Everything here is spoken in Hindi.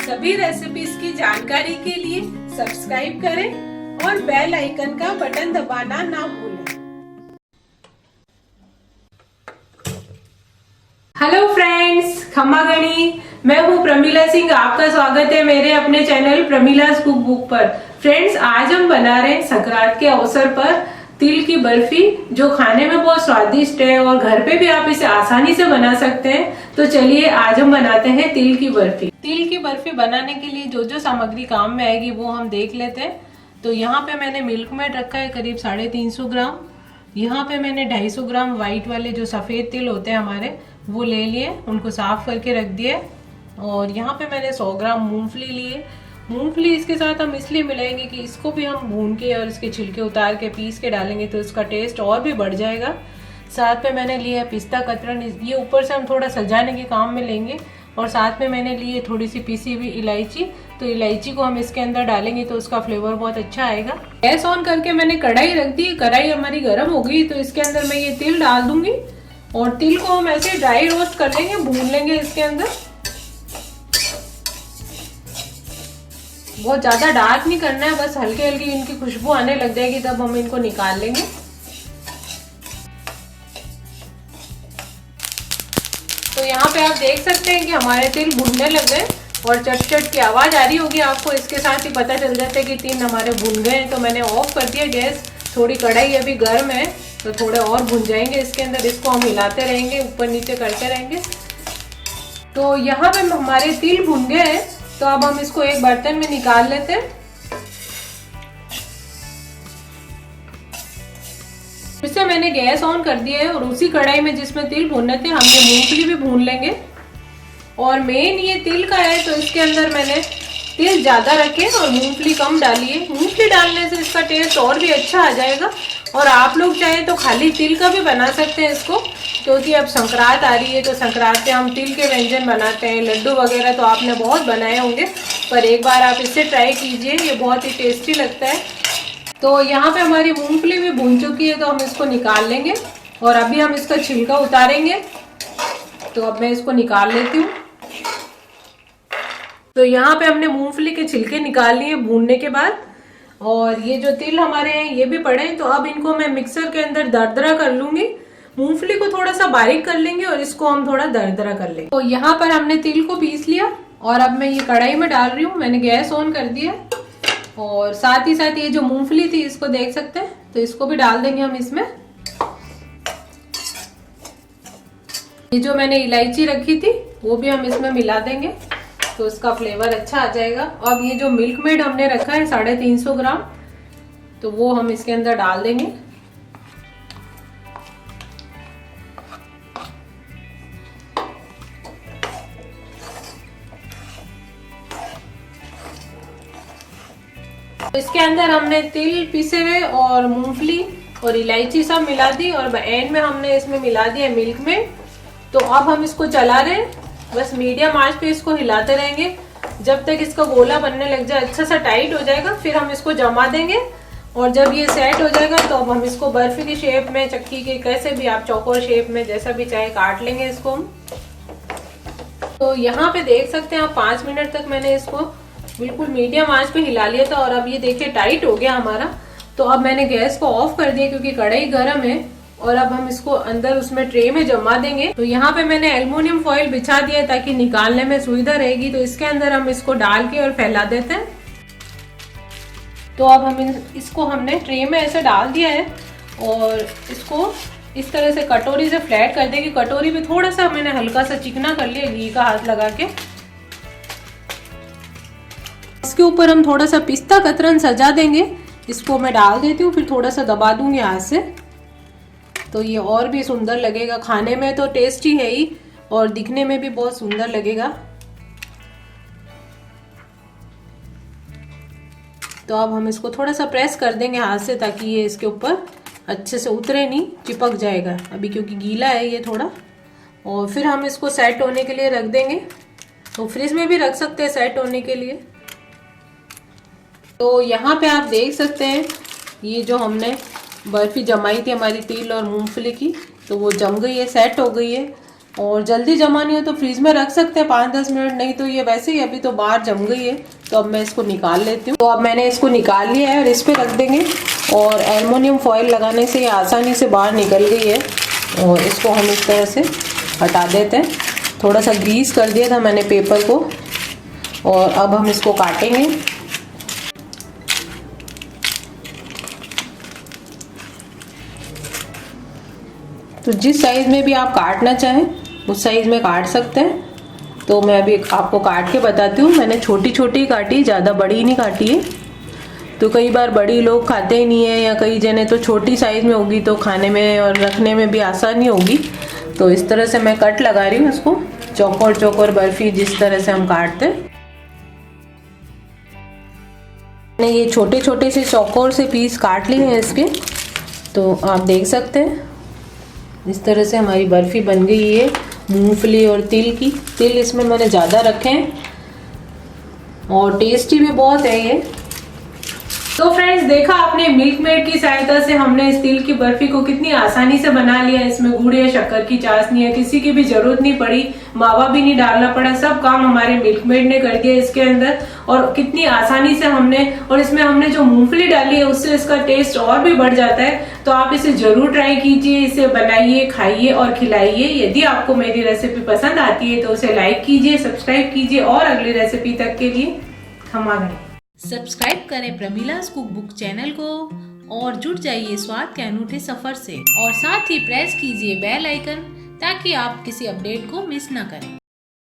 सभी रेसिपीज की जानकारी के लिए सब्सक्राइब करें और बेल आइकन का बटन दबाना ना भूलें। हेलो फ्रेंड्स, खम्मा गणी, मैं हूँ प्रमिला सिंह। आपका स्वागत है मेरे अपने चैनल प्रमिलास कुक बुक पर। फ्रेंड्स, आज हम बना रहे हैं संक्रांत के अवसर पर तिल की बर्फी, जो खाने में बहुत स्वादिष्ट है और घर पे भी आप इसे आसानी से बना सकते हैं। तो चलिए आज हम बनाते हैं तिल की बर्फी। तिल की बर्फी बनाने के लिए जो जो सामग्री काम में आएगी वो हम देख लेते हैं। तो यहाँ पे मैंने मिल्क मेड रखा है करीब 350 ग्राम। यहाँ पे मैंने 250 ग्राम व्हाइट वाले जो सफेद तिल होते हैं हमारे, वो ले लिए, उनको साफ करके रख दिए। और यहाँ पे मैंने 100 ग्राम मूंगफली लिए। मूंगफली इसके साथ हम इसलिए मिलाएंगे कि इसको भी हम भून के और इसके छिलके उतार के पीस के डालेंगे तो इसका टेस्ट और भी बढ़ जाएगा। साथ में मैंने लिया है पिस्ता कतरन, ये ऊपर से हम थोड़ा सजाने के काम में लेंगे। और साथ में मैंने ली है थोड़ी सी पीसी हुई इलायची, तो इलायची को हम इसके अंदर डालेंगे तो उसका फ्लेवर बहुत अच्छा आएगा। गैस ऑन करके मैंने कढ़ाई रख दी। कढ़ाई हमारी गर्म हो गई तो इसके अंदर मैं ये तिल डाल दूंगी और तिल को हम ऐसे ड्राई रोस्ट कर लेंगे, भून लेंगे इसके अंदर। बहुत ज्यादा डार्क नहीं करना है, बस हल्की हल्की इनकी खुशबू आने लग जाएगी तब हम इनको निकाल लेंगे। तो यहाँ पे आप देख सकते हैं कि हमारे तिल भुनने लग गए और चट चट की आवाज आ रही होगी आपको। इसके साथ ही पता चल जाता है कि तिल हमारे भुन गए हैं। तो मैंने ऑफ कर दिया गैस। थोड़ी कढ़ाई अभी गर्म है तो थोड़े और भुन जाएंगे इसके अंदर। इसको हम हिलाते रहेंगे, ऊपर नीचे करते रहेंगे। तो यहाँ पे हमारे तिल भुन गए हैं, तो अब हम इसको एक बर्तन में निकाल लेते हैं। फिर से मैंने गैस ऑन कर दिया है और उसी कढ़ाई में जिसमें तिल भुनने थे हमने मूंगफली भी भून लेंगे। और मेन ये तिल का है तो इसके अंदर मैंने तिल ज्यादा रखे और मूंगफली कम डाली है। मूंगफली डालने से इसका टेस्ट और भी अच्छा आ जाएगा। और आप लोग चाहे तो खाली तिल का भी बना सकते हैं इसको, क्योंकि अब संक्रांत आ रही है तो संक्रांत पे हम तिल के व्यंजन बनाते हैं। लड्डू वगैरह तो आपने बहुत बनाए होंगे, पर एक बार आप इससे ट्राई कीजिए, ये बहुत ही टेस्टी लगता है। तो यहाँ पे हमारी मूंगफली भी भून चुकी है तो हम इसको निकाल लेंगे और अभी हम इसका छिलका उतारेंगे। तो अब मैं इसको निकाल लेती हूँ। तो यहाँ पे हमने मूंगफली के छिलके निकाल लिए भूनने के बाद। और ये जो तिल हमारे हैं ये भी पड़े हैं, तो अब इनको मैं मिक्सर के अंदर दरदरा कर लूंगी। मूंगफली को थोड़ा सा बारीक कर लेंगे और इसको हम थोड़ा दरदरा कर लेंगे। तो यहाँ पर हमने तिल को पीस लिया और अब मैं ये कढ़ाई में डाल रही हूँ। मैंने गैस ऑन कर दिया और साथ ही साथ ये जो मूंगफली थी इसको देख सकते हैं, तो इसको भी डाल देंगे हम इसमें। ये जो मैंने इलायची रखी थी वो भी हम इसमें मिला देंगे तो इसका फ्लेवर अच्छा आ जाएगा। अब ये जो मिल्क मेड हमने रखा है 350 ग्राम, तो वो हम इसके अंदर डाल देंगे। तो इसके अंदर हमने तिल पीसे हुए और मूंगफली और इलायची सब मिला दी और एंड में हमने इसमें मिला दिया मिल्क मेड। तो अब हम इसको चला रहे हैं, बस मीडियम आंच पे इसको हिलाते रहेंगे जब तक इसका गोला बनने लग जाए, अच्छा सा टाइट हो जाएगा। फिर हम इसको जमा देंगे और जब ये सेट हो जाएगा तो अब हम इसको बर्फी की शेप में, चक्की के कैसे भी आप चौकोर शेप में जैसा भी चाहे काट लेंगे इसको हम। तो यहाँ पे देख सकते हैं आप 5 मिनट तक मैंने इसको बिल्कुल मीडियम आंच पे हिला लिया था और अब ये देखिए टाइट हो गया हमारा। तो अब मैंने गैस को ऑफ कर दिया क्योंकि कढ़ाई गर्म है और अब हम इसको अंदर उसमें ट्रे में जमा देंगे। तो यहाँ पे मैंने एल्युमिनियम फॉइल बिछा दिया है ताकि निकालने में सुविधा रहेगी। तो इसके अंदर हम इसको डाल के और फैला देते हैं। तो अब हम इसको हमने ट्रे में ऐसे डाल दिया है और इसको इस तरह से कटोरी से फ्लैट कर देंगे। कटोरी पे थोड़ा सा मैंने हल्का सा चिकना कर लिया घी का हाथ लगा के। इसके ऊपर हम थोड़ा सा पिस्ता कतरन सजा देंगे। इसको मैं डाल देती हूँ, फिर थोड़ा सा दबा दूंगी हाथ से, तो ये और भी सुंदर लगेगा। खाने में तो टेस्टी है ही और दिखने में भी बहुत सुंदर लगेगा। तो अब हम इसको थोड़ा सा प्रेस कर देंगे हाथ से ताकि ये इसके ऊपर अच्छे से उतरे नहीं, चिपक जाएगा अभी क्योंकि गीला है ये थोड़ा। और फिर हम इसको सेट होने के लिए रख देंगे। तो फ्रिज में भी रख सकते हैं सेट होने के लिए। तो यहाँ पे आप देख सकते हैं ये जो हमने बर्फी जमाई थी हमारी तिल और मूंगफली की, तो वो जम गई है, सेट हो गई है। और जल्दी जमानी हो तो फ्रीज में रख सकते हैं 5-10 मिनट, नहीं तो ये वैसे ही अभी तो बाहर जम गई है। तो अब मैं इसको निकाल लेती हूँ। तो अब मैंने इसको निकाल लिया है और इस पे रख देंगे, और एल्युमिनियम फॉइल लगाने से ये आसानी से बाहर निकल गई है। और इसको हम इस तरह से हटा देते हैं। थोड़ा सा ग्रीस कर दिया था मैंने पेपर को, और अब हम इसको काटेंगे। तो जिस साइज़ में भी आप काटना चाहें उस साइज़ में काट सकते हैं। तो मैं अभी आपको काट के बताती हूँ। मैंने छोटी छोटी काटी, ज़्यादा बड़ी नहीं काटी है। तो कई बार बड़ी लोग खाते ही नहीं है, या कई जने तो छोटी साइज़ में होगी तो खाने में और रखने में भी आसानी होगी। तो इस तरह से मैं कट लगा रही हूँ इसको, चौकोर चौकोर बर्फी जिस तरह से हम काटते हैं। मैंने ये छोटे छोटे से चौकोर से पीस काट लिए हैं इसके। तो आप देख सकते हैं इस तरह से हमारी बर्फ़ी बन गई है मूंगफली और तिल की। तिल इसमें मैंने ज़्यादा रखे हैं और टेस्टी भी बहुत है ये। तो फ्रेंड्स, देखा आपने मिल्क मेड की सहायता से हमने इस तिल की बर्फी को कितनी आसानी से बना लिया। इसमें गुड़ या शक्कर की चाशनी है, किसी की भी जरूरत नहीं पड़ी, मावा भी नहीं डालना पड़ा, सब काम हमारे मिल्क मेड ने कर दिया इसके अंदर। और कितनी आसानी से और इसमें हमने जो मूंगफली डाली है उससे इसका टेस्ट और भी बढ़ जाता है। तो आप इसे जरूर ट्राई कीजिए, इसे बनाइए, खाइए और खिलाइए। यदि आपको मेरी रेसिपी पसंद आती है तो उसे लाइक कीजिए, सब्सक्राइब कीजिए, और अगली रेसिपी तक के लिए खमा गणी। सब्सक्राइब करें प्रमिलास कुक बुक चैनल को और जुड़ जाइए स्वाद के अनूठे सफर से। और साथ ही प्रेस कीजिए बेल आइकन ताकि आप किसी अपडेट को मिस ना करें।